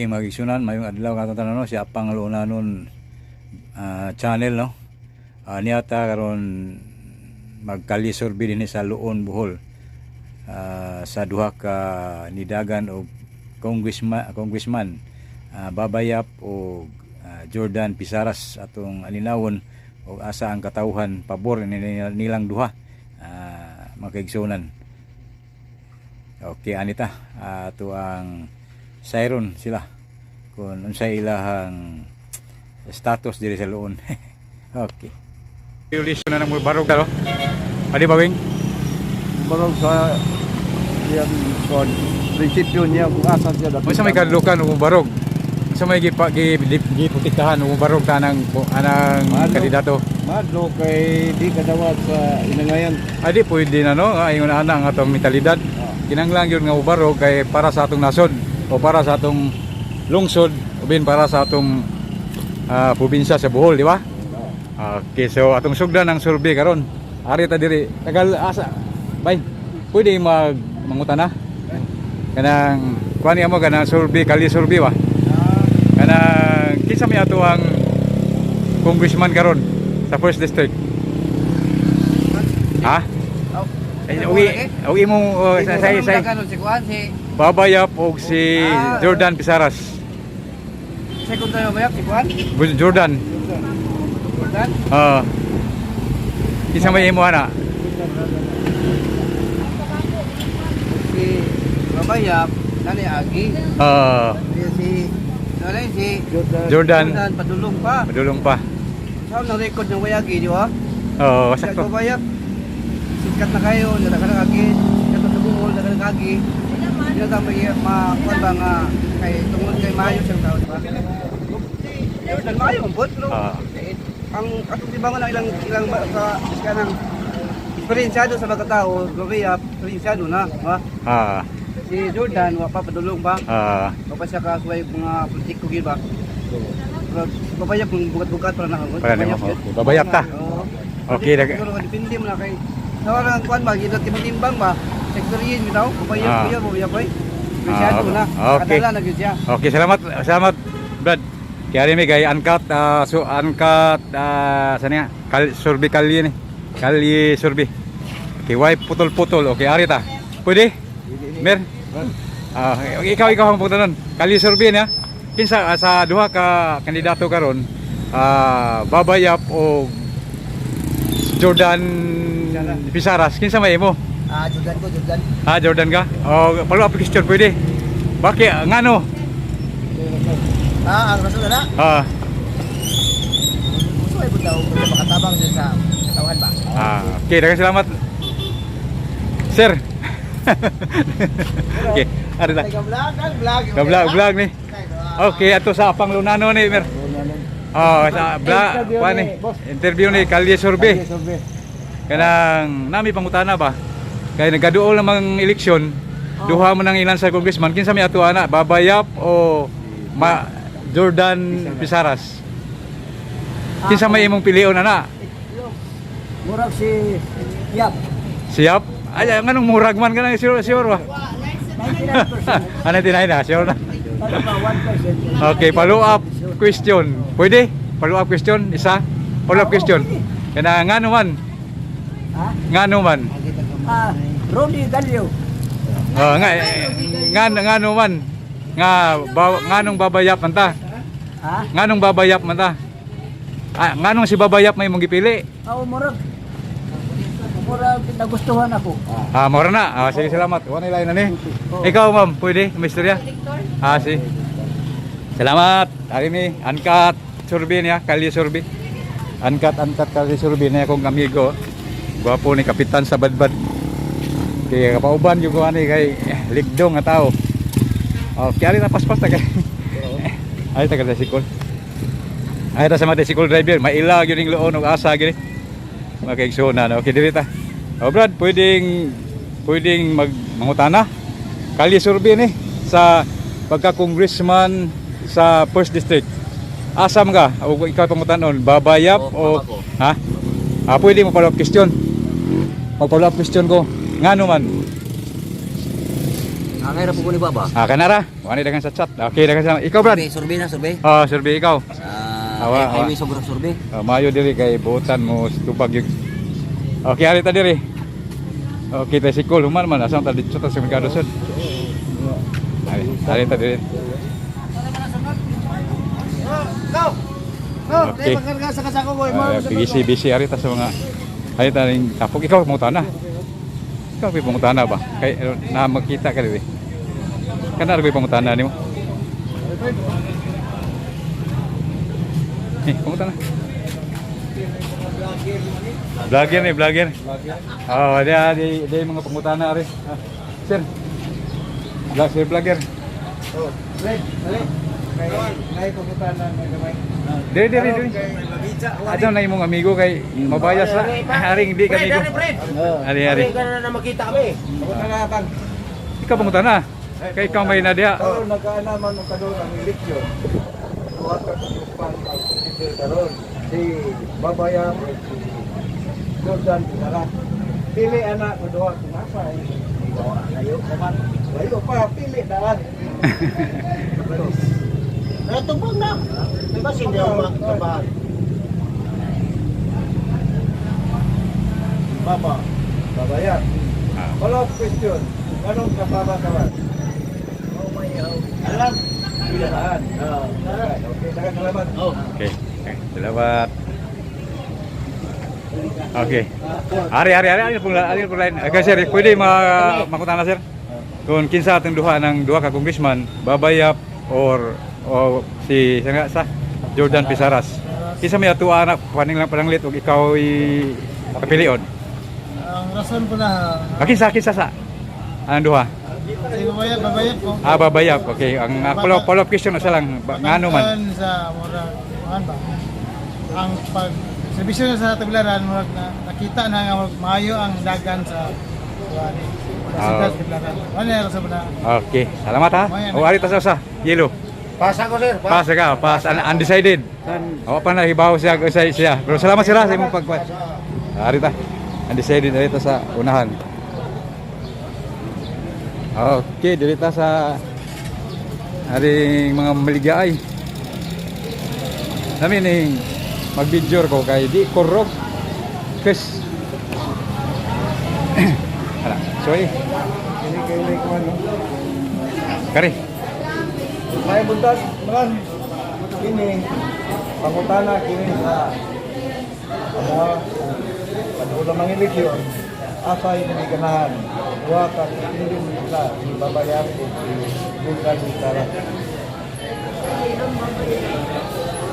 Magigsunan mayong adlaw katon no si Apang Lunanon channel no. Niyata karon magkalisurbi dinhi sa Luon, Bohol, sa duha ka nidagan og congressman Babayap o Jordan Pisaras atong alinawon og asa ang katawhan pabor nilang duha magkaigsunan. Okay, anita ato ang sayron sila kung unsay ilahang status diri sa Luon. Okay. Release na ng barog dalo. Adi bawing barog sa yang kon prinsipyo niya kung asa siya dapat. Sa may kadlukan og barog. Sa may giputikahan og barog tanang anang kandidato. Madlo kay di kadawat sa inangayan. Adi pwede na no, ayon ana ang atong mentalidad. Kinanglang yun nga barog kay para sa atong nasod o para sa atong lungsod o bin para sa atong probinsya sa Bohol, di ba? Okay, so atong sugdan ang survey karon. Ari ta diri tagal asa. Bay, pwede mangutana. Kanang kuani amo kanang survey kali survey ba? Kanang kinsa may ato ang congressman karon sa first district? Ha? Uwi mo say Babayap og si Jordan Pisaras. Second tayo Babayap si Juan? Jordan. Jordan? Kinsa may imo ana? Si Babayap nani Agi. Si Jordan padulong pa. Padulong pa. Saan na record ng Wayagi, di ba? Oo, sakto. Babayap. Sikat na kayo, nagkakaroon agi. Sikat na sa Bohol, nagkakaroon agi. Hindi na tayo makuha ba nga kay tungkol kay Mayo siyang tao, di ba? Jordan, Mayo ang bot, pero ang atong tibangan ng ilang kanang eksperensyado sa mga tao, Babayap, eksperensyado na, di ba? Si Jordan, wapa padulong ba? Wapa siya kasuway mga politiko, di ba? Babayap kung bukat-bukat para nakagot. Babayap ta. Okay, pero depende mo na kay sa orang kuan ba gid timbang ba sektoryin bitaw babayap bay masyado na kadala na gyud siya. Okay, salamat Brad. Kaya mi kay angkat sanya survey kalye ni. Kalye survey. Okay, why putol-putol. Okay, ari ta. Pwede? Mer. Ikaw ang pagtanon. Kalye survey na. Kinsa sa duha ka kandidato karon Babayap o Jordan Pisaras, kinsa may imo? Jordan ko, Jordan. Jordan ka? O follow up question pwede. Bakit ngano? Ang rason na. Gusto ay bundaw kung makatabang din sa katawan ba? Okay, daghang salamat. Sir. Okay, ari na. Vlog ni. Okay, ato sa Apang Lunanon ni Mer. Sa interview ni Kalye Survey. Kanang nami pangutana ba? Kay nagaduol namang eleksyon, duha mo nang ilan sa congressman, kinsa may ato ana, Babayap o Jordan Pisaras? Kinsa may imong pilion ana? Murag si Yap. Si Yap? Ay nganong murag man kanang sure ba? 99%. 99 na, sure na. Okay, follow up question. Pwede? Follow up question isa? Follow up question. Kana ngano man? Ngano man? Rodi Galio. Ngano man? Nganong Babayap man ta? Nganong Babayap man ta? Nganong si Babayap may mong gipili? Murag nagustuhan ako. Mura na. Sige, salamat. Wala ilain na ni. Ikaw ma'am, pwede? May istorya? Sige. Salamat. Ari ni angkat survey niya, Kalye survey. Angkat Kalye survey niya akong amigo. Gwapo ni kapitan sa badbad. Kaya kapauban yung kuha ni kay ligdong nga tao. Okay, ari na paspas ta kay. Ay taga tricycle. Ay ta sa mga tricycle driver, mailag yun yung Luon og asa gini. Makaigsunan. Okay, diri ta. Brad, pwedeng mangutana. Kalye survey ni sa pagka-congressman sa first district. Asam ka o ikaw pangutanon, Babayap o pwede mo follow up question. Mag-follow up question ko. Ngano man? Angay ra po ko ni Baba. Kanara. Wani dagan sa chat. Okay, dagan sa ikaw Brad. Survey na, survey. Oh, survey ikaw. Awa, awa. Highway sobrang survey. Mayo diri kay buutan mo tubag yung. Okay, ari ta diri. Okay, ta sikol human man asam ta dito ta sa merkado sud. Ari ta diri. Okay. Bisi ari ta sa mga ari ta ning tapok ikaw mo tanah. Ikaw pi pangutana ba? Kay na makita ka diri. Kana ri pangutana nimo? Pangutana. Vlogger nih, vlogger. Oh, dia mga pangutana ari. Sir. Vlogger. Oh, Fred, dali. May pagkutana na gamay. Diri. Ato na imong amigo kay mabayas ra. Haring di kami ko. Ari. Na makita kami. Pagkutana bang. Ikaw pangutana. Kay ikaw may na dia. Oh, nagkaanaman mo kadon ang eleksyon. Tuwa ka tupan pag karon. Si Babayang si Jordan Pinara. Pili anak kedua kenapa ini? Bawa kayo kaman. Layo pa pili daan. Natubog na. Diba hindi ako makabahan? Baba. Babayang. Follow-up question. Anong kapaba kaman? Alam. Pilaan. Okay, salamat. Okay. Salamat. Okay. Ari pong lain. Okay, sir, pwede makutana sir? Kung kinsa atong duha ng duha ka congressman, Babayap or si sa Jordan Pisaras. Kinsa may atuwa na paning lang pananglit ug ikaw kapilion. Ang rason po na Kinsa sa ang duha? si Babayap po. Babayap. Okay. Ang follow-up question na sa lang ngano man. Pagkakon sa murag ba? Ang pag servisyo sa Tublaran murag na nakita na nga murag maayo ang dagan sa Tuwani. Sa Tublaran. Ano yung rason po na? Okay. Salamat ha. O ari ta sa yellow. Pasa ko sir. Pass ka, pass undecided. O pa na hibaw siya. Pero salamat sir sa imong pagpas. Ari ta. Undecided ari ta sa unahan. Okay, diri ta sa aring mga maligay. Nami ning mag-video ko kay di korog. Kes. Ala, sorry. Ini kay ko ano. Kari. May buntas man. Kini pangutana kini sa pag-ulang ng eleksyon. Asa yung may ganahan. Dua ka hindi nila si Babayang o si Jordan Pinara.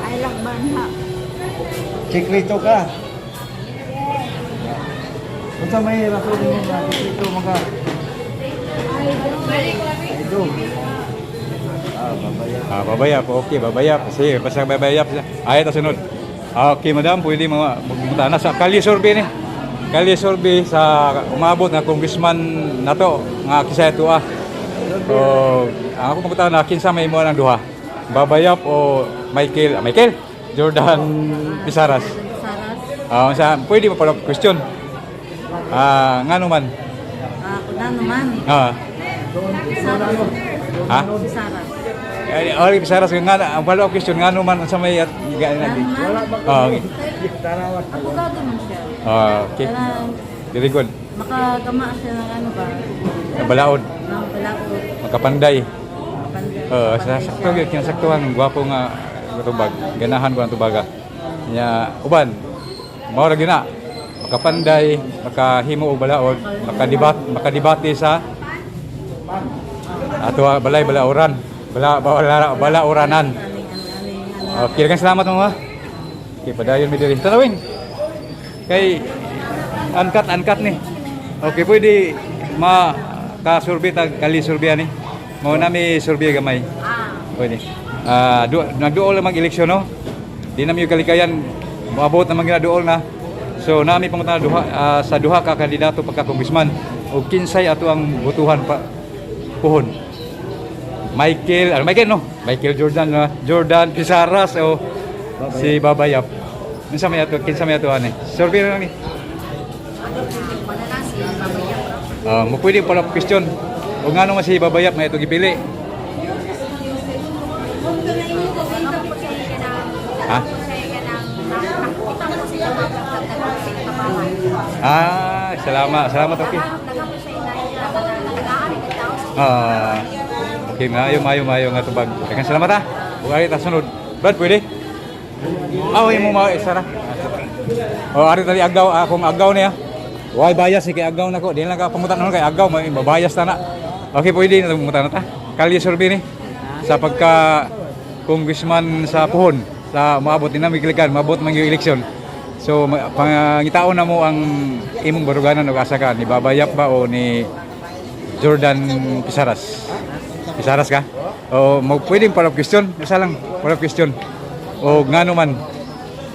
Ay lakban ha. Chikrito ka. Kung sa may rason mo na chikrito mga idol. Babayang. Babayap. Okay, babayap. Sige, basta babayap. Ay, ta sunod. Okay, madam, pwede magpunta na sa Kalye Survey ni. Kalye Survey sa umabot na congressman nato nga kisay tuwa. So, ako pagpunta na kinsa may mo ng duha. Babayap o Michael Jordan Pisaras. Sa pwede mo pala question. Ngano man? Kunan naman. Saras. Ha? Saras. Ari Pisaras nga ang follow-up question ngano man sa may at okay. Abogado man siya. Okay. Very good. Makagama siya ng ano ba? Balaod, Ng balaod. makapanday. Panday. Sakto gyud kinasaktuhan gwapo nga tubag. Ganahan ko ang tubaga. Nya uban. Mao ra gyud na. Makapanday, makahimo og balaod, makadebate sa ato balay balaoran. Balaoranan. Okay, daghang salamat mga. Okay, padayon mi diri. Tanawin. Kay angkat ni. Okay, pwede ka-survey tag Kalye Survey ani. Mao nami survey gamay. Pwede. Nagduol na mag-eleksyon no. Di na mi kalikayan moabot na mga duol na. So nami pangutana sa duha ka kandidato pagka congressman ug kinsay ato ang botohan pa puhon. Michael Jordan Pisaras o si Babayap. Kinsa may ato ani? Survey na ni. Mo pwede pala question. O nga naman si Babayap may ito gipili. Ha? Ah, salamat okay. Ah, okay, mayo nga tubag. Daghang salamat ha. Ug ari ta sunod. Brad, pwede? Ay mo mga isa ra. O ari tali agaw akong agaw niya. Why bias si kay agaw nako. Di lang ka pamutan kay agaw may mabayas ta na. Okay, pwede na pamutan ta. Kalye survey ni sa pagka congressman sa Puhon sa maabot din na migilikan, maabot man yung eleksyon. So pangitaon na mo ang imong baruganan o asa ka ni Babayap ba o ni Jordan Pisaras? Pisaras ka? O pwedeng para question, isa lang para question. O ngano man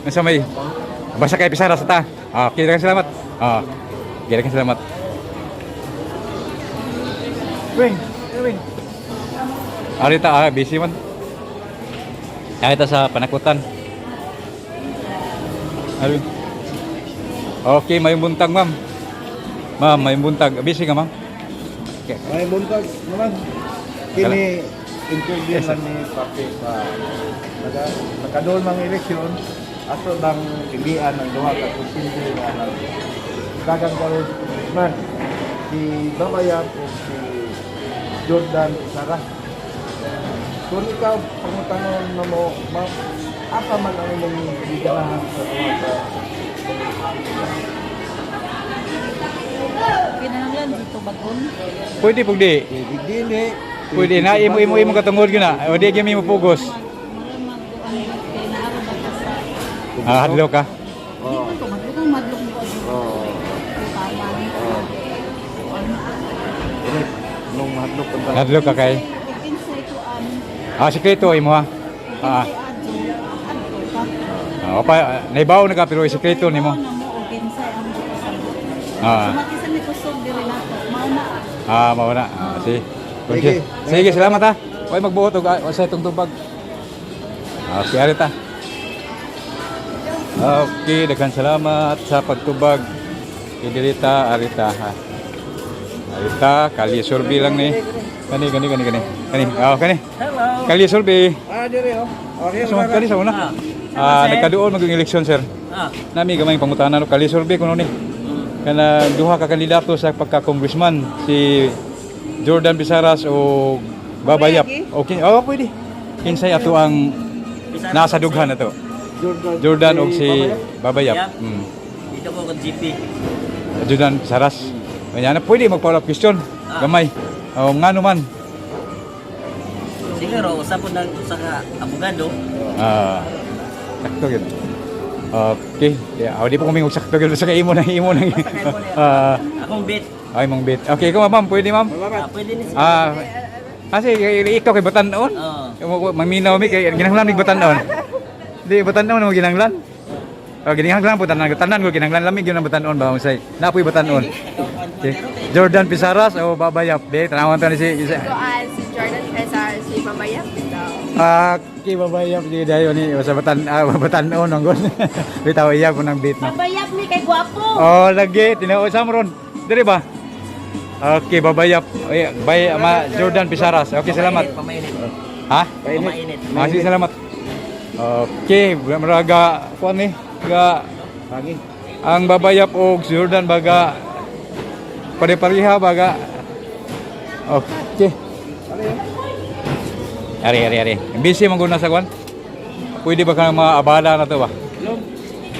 nasa may basta kay Pisaras ta. Okay, salamat. Salamat. Wing. Arita busy man. Kita sa panakutan. Okay, may buntag ma'am. Ma'am, may buntag. Busy ka ma'am? Okay. May buntag naman. Kini interview Yes, man ni Papi sa nakadol mang eleksyon ato bang pilian ng duha ka presidente na dagang karon man si Babayap o si Jordan Pisaras. Kung ikaw pangutangon na mo, apa man ang imong giganahan sa duha ka Kinahanglan dito bagon. Pwede pug di. dili Pwede na imo katungod gyud na. O di gyud mo pugos. Hadlo ka. Dito madlok mo. oh nung mahadlok ka Hadlo ka kay. Sikreto imo ha. Pa naibaw na ka pero sikreto nimo. Mao na. Sige. Sige, salamat ha. Way magbuot og sa itong tubag. Okay, ari ta. Okay, daghang salamat sa pagtubag. Idirita arita ha. Arita kali survey lang ni. Kani. Kani. Hello. Kali survey. Dire oh. Okay, So, kali sa una. Nagkaduol maging eleksyon sir. Nami gamay pangutanan kali survey kuno ni. Kana duha ka kandidato sa pagka-congressman si Jordan Pisaras o Babayap. Okay, pwede. Kinsay ato ang nasa dughan na to. Jordan o si Babayap. Dito ko kung GP. Jordan Pisaras. Kanya na pwede magpa-follow up question. Gamay. Ngano man. Siguro, usapon ng usa ka abogado. Sakto yun. Okay. Di po kami sakto yun. Sa imo na. Akong bit. Ay, mong bit. Okay, ikaw ma'am. Pwede ma'am. Pwede ni Kasi ikaw kay Batan-on. Maminaw mi kay ginahanglan ni Batan-on. Di Batan-on mo ginahanglan. Ginahanglan po tanan ko ginahanglan lamig yun ang Batan-on ba usay. Napoy Batan-on. Okay. Jordan Pisaras o Babayap. Di tanawan to ni si Si Jordan Pisaras, si Babayap daw. Ki Babayap di dayo ni sa Batan-on ang gon. Bitaw iya ko ng beat na. Babayap ni kay gwapo. Lagi tinao samron. Diri ba? Okay, Babayap. Jordan Pisaras. Okay, salamat. Pamainit. Ha? Pamainit. Masih salamat. Okay, maraga kuan ni ga ang Babayap og Jordan baga pare-pareha baga. Okay. Ari. Busy man guna sa kuan. Pwede ba kang maabala na to ba?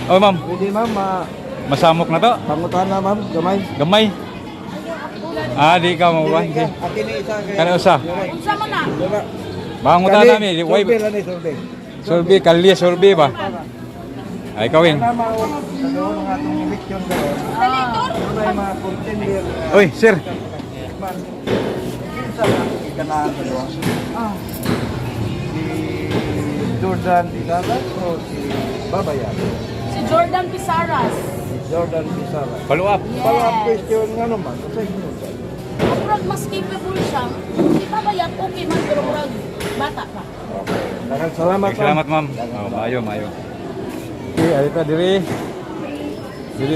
Ma'am. Pwede ma'am Masamok na to. pangutana ma'am gamay. Gamay. Di ka mo ba? Atin ni isa kay Kana usa. Unsa man na? Bangutan namin. Survey lang ni survey. Survey, kalye survey ba? Ay, kawin. Tama o nagawon ng atong eleksyon karon. Wala yung mga contender. Uy, sir. Man, kinsa na ikanahan sa duwa? Si Jordan Pisaras o si Babayap? Si Jordan Pisaras. Jordan Pisaras. Follow up. Follow-up question nga naman. Sa inyo. Murag mas capable siya. Si Babayap okay man pero murag bata pa. Okay. Daghang salamat. Salamat, ma'am. Mayo. Okay, alita diri. Diri.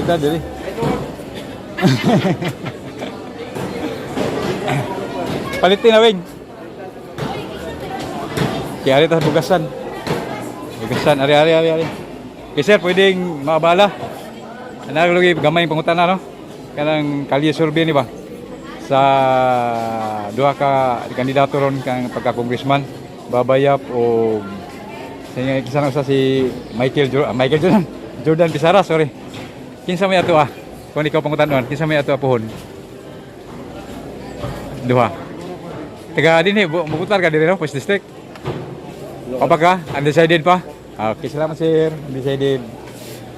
Palitin na, Wing. Okay, ari ta bugasan. Bugasan, ari. Okay, sir, pwedeng maabala. Lagi gamay yung pangutana, no? Kanang kalye survey ni ba? Sa duha ka kandidato ron kang pagka-congressman, Babayap o sa sa si Jordan Pisara, sorry. Kinsa may ato kung ikaw pangutanon, kinsa may ato pohon? Duha. Taga din bukutar ka diri no, First District. Apa ka? Undecided pa? Okay, salamat sir. Undecided.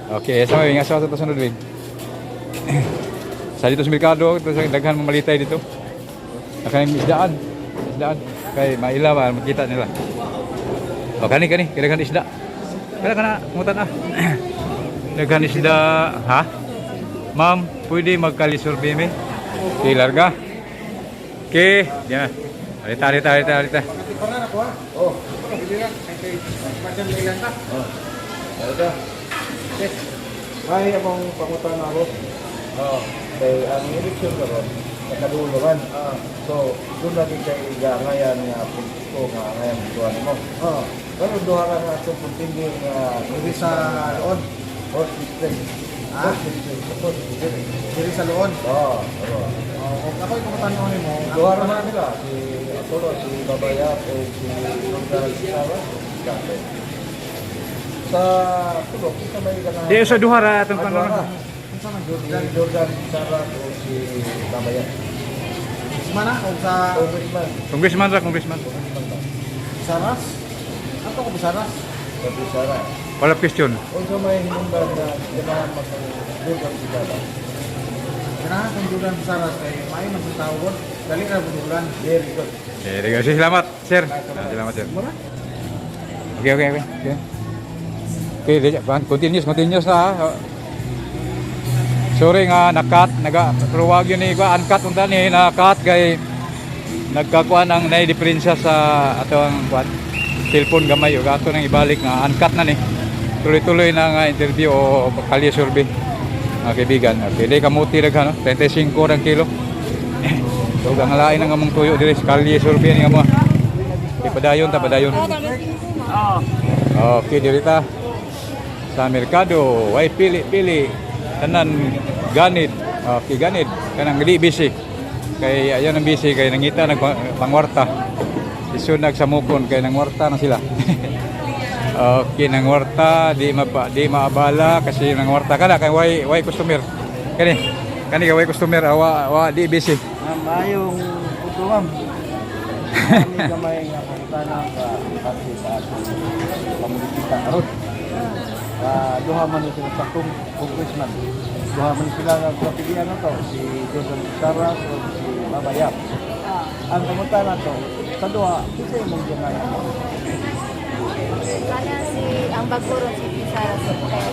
Okay, sama yung asawa sa sunod rin. Sa dito sa merkado, ito sa daghan mamalitay dito. Akan isdaan. Kay maila ba makita nila. O kani kailangan isda. Kana mutan daghan isda, ha? Ma'am, pwede magkalisurvey me? Okay, larga. Okay, ya. Alita. Oh. Ada. May among pangutan ako. Kay ang eleksyon karon nakadulo kan. So, doon lagi kay gangayan nga politiko nga ngayon tuan mo. Pero duha ka na sa puntindi nga Diri sa Loon. First District. Diri sa Loon. Ako yung kumatanong mo. Duha ra man nila si Apollo, si Babayap o si Ronald Sara. Sa tulog, kita may ganang... Di sa duha ra atong panoron. Si Jordan Sara o si Babayap. Mana o sa Congressman. Congressman. Saras? Ato ko Saras? Sabi Sara. Wala question. O sa may hinundan na ganahan mag-Jordan Sara. Ganahan kung Jordan Saras kay may man sa tawon. Dali ra budulan. Very good. Okay, salamat, sir. Salamat, sir. Okay. Okay, continuous na ha. Sorry nga nakat, nagruwag yun ni uncut unta ni nakat kay nagkakuan ang diferensya sa ato ang cellphone gamay ug ato nang ibalik nga uncut na ni. Tuloy-tuloy na nga interview o kalye survey. Mga kaibigan, okay, di kamuti daghan no, 35 ang kilo. So ang lain ang among tuyo diri sa kalye survey ni amo. Padayon. Okay, diri ta sa merkado, way pili tanan ganid. Okay, ganid kanang di busy. Kay ayan ang busy kay nangita nagpangwarta. Isun nagsamukon kay nangwarta na sila. Okay, nangwarta di maabala kasi nangwarta kana kay way customer. Kani kay way customer wa di busy. Mayong utuwam. Kami gamay nga pangutana ka kasi sa komunidad karon. Duha man sila sa congressman. Duha man sila nga kapilian na to, si Jordan Sara o si Babayap. Ang pangutana to, sa duha, isa yung ganayan mo. Kana si ang baguro si Sara sa kaya.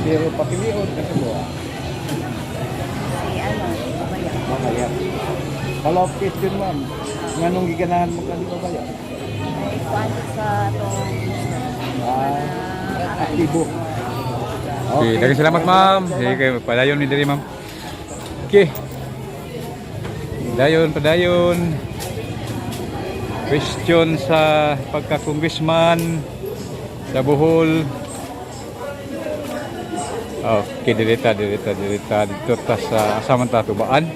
Pero papilion ka sa duha. Si Babayap. Babayap. Follow-up question ma'am, nganong giganahan mo ka ni Babayap? Ay kuan sa tong Aktibo. Okay, daghang salamat ma'am. Sige, padayon ni diri ma'am. Okay. Padayon. Question sa pagka-congressman sa Bohol. Okay, direta dito ta sa asaman ta Tubaan.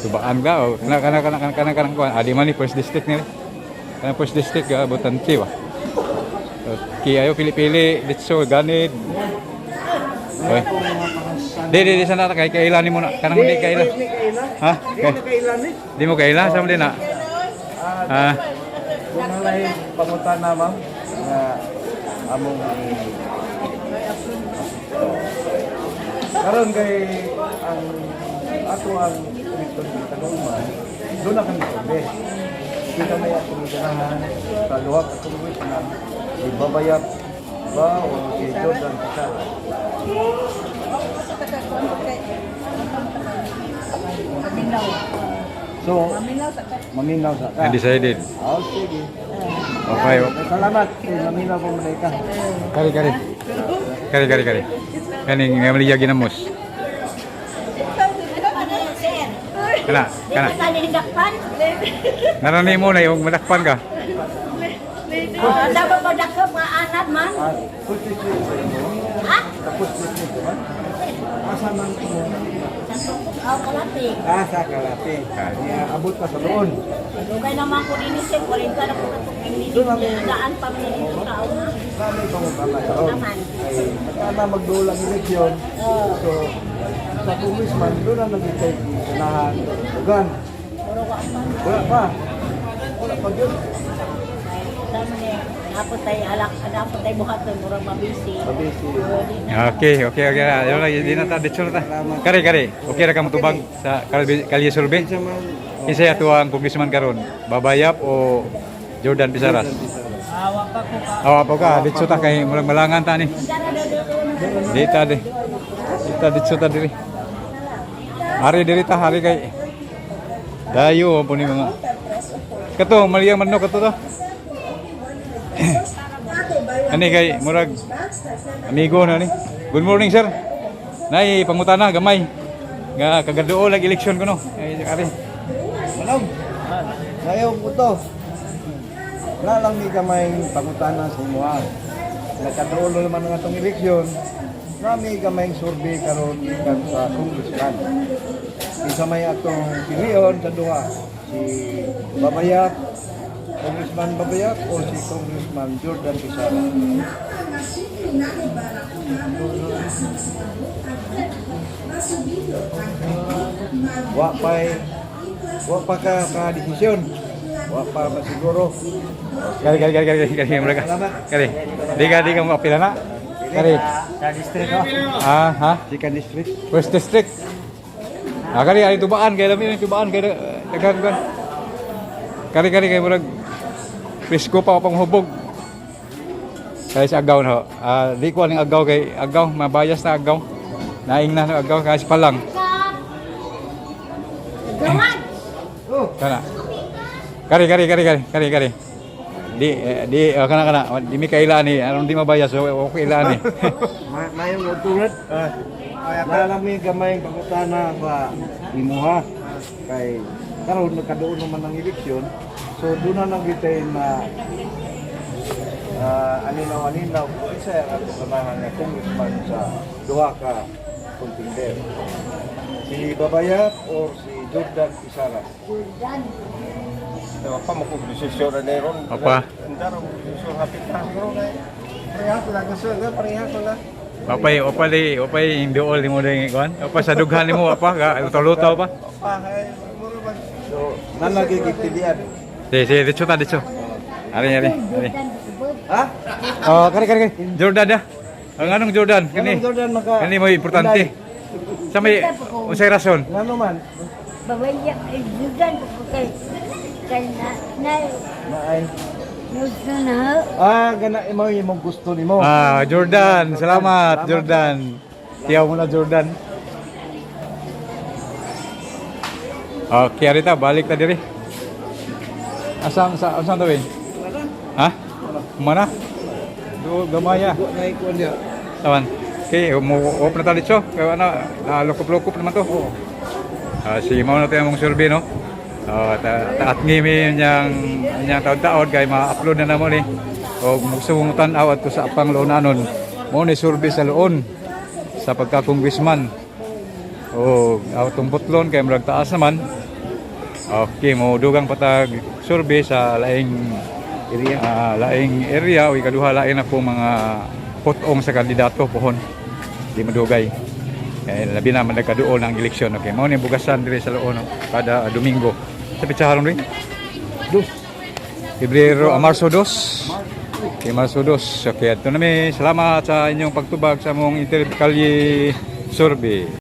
Tubaan ka o kana kuan. Adi man ni First District ni. Kana First District Butanti ba. Okay, ayo pili-pili ditso ganid. Oy. Di sana kay kailan ni mo na kanang di kailan. Ha? Di mo kailan sa mo din na. Kung halay pangutana ma'am, nga among karon kay ang ato ang komito ng Tanulman, doon na kami sabi. Kita may atong ganahan sa luwag at congressman, si Babayap ba o si Jordan Sara. So, maminaw sa ka. Undecided. Oh, sige. Okay. Salamat. Maminaw po muna ka. Kari. Kaning nga maliyagi na mos. Kana. Dito sa nilidakpan. Narani mo na yung madakpan ka. Dapat pa dakap mga anak man. Food district sa inyo. Ha? Tapos district man. Asa man mo? Kalati. Sa Kalate. Kaya abot ka sa doon. Dugay naman ko din siya, 40 na po katong daan pa man dito taon na. Kami pangutana ka ron. Naman. Ay, sana magdulang eleksyon. So, sa congressman, doon na nag-take sanahan. Ugan. Wala pa. Wala pa yun. Dami ni napot tay alak, napot tay buhaton murag mabisi. Mabisi. Okay. Ayun lang, hindi na ta dito na ta. Kari. Okay ra ka matubag sa Kalye Survey. Kinsa ato ang congressman karon? Babayap o Jordan Pisaras? Awa pa ka, dito ta kay murag malangan ta ni. Dita dito ta diri. Hari diri ta, hari kay dayo po ni mga. Kato, maliyang manok kato to. Ani kay murag amigo na ni. Good morning sir. Nay pangutana gamay. Nga kagaduo lag eleksyon ko no. Ay ari. Manong. Ngayon po to. Wala lang ni kamay pangutana sa imo. Nagkadulo naman ng atong eleksyon. Nami kamay survey karon ikan sa congressman. Isa may atong piliyon sa duha. Si Babayap, Congressman Babayap o si Congressman Jordan Pisara. Wa pa ka desisyon. Wa pa masiguro. Kari mereka. Kari. Di ka mo apila na. Kari. Sa district ko. Ha? Second district. First district. Kari ari tubaan kay lami tubaan kay daghan kan. Kari kay murag presko pa pang hubog. Kaya sa agaw na. Di ko aning agaw kay agaw mabayas na agaw. Naing na agaw kasi pa lang. Gawan. Kana. Kari. Di kana. Di mi kaila ni aron di mabayas so okay ila ni. Mayong utulad. Nalami gamay pangutana ba imuha kay karon nagkaduon naman ng eleksyon. So doon na nagitay na aninaw isa ang samahan nga congressman sa duha ka contender. Si Babayat or si Jordan Pisara. Apa mo kung desisyon na ron? Apa? Hindi ron desisyon hapit na siguro na parehas lang gusto nga parehas lang. Opay induol ni mo ding kuan. Apa sa dughan nimo apa ga lutaw pa. Apa ay siguro ba? So nalagigitilian. Dito. Ari. Ha? Oh, kari. Jordan ya. Ang anong Jordan kani? Anong Jordan maka? Kani mo importante. Sa may unsay rason? Ngano man? Babaya, Jordan ko kay Naay. gusto na. Gana imo imong gusto nimo. Jordan, salamat Jordan. Tiyaw mo na Jordan. Okay, arita balik ta diri. Asang tawin? Ha? Mana? Do gamaya. Nay ko niya. Tawan. Okay, mo open na dito. Kaya lokop-lokop naman to. Si mao na tayo mong survey no. Taat ngimi niyang taon-taon kay ma-upload na namo ni. O gusto mong tan-aw at sa apang loonanon. Mo ni survey sa loon sa pagka-congressman. O atong butlon kay murag taas naman. Okay, mo dugang patag survey sa laing area o ikaduha lain ako mga potong sa kandidato pohon. Di madugay. Kaya labi na nagkaduol ng eleksyon. Okay, mo ni bugasan diri sa loon kada Domingo. Sa pitsaharon rin? Marso 2. Okay, Marso 2. Okay, ito namin. Salamat sa inyong pagtubag sa mong Kalye Survey.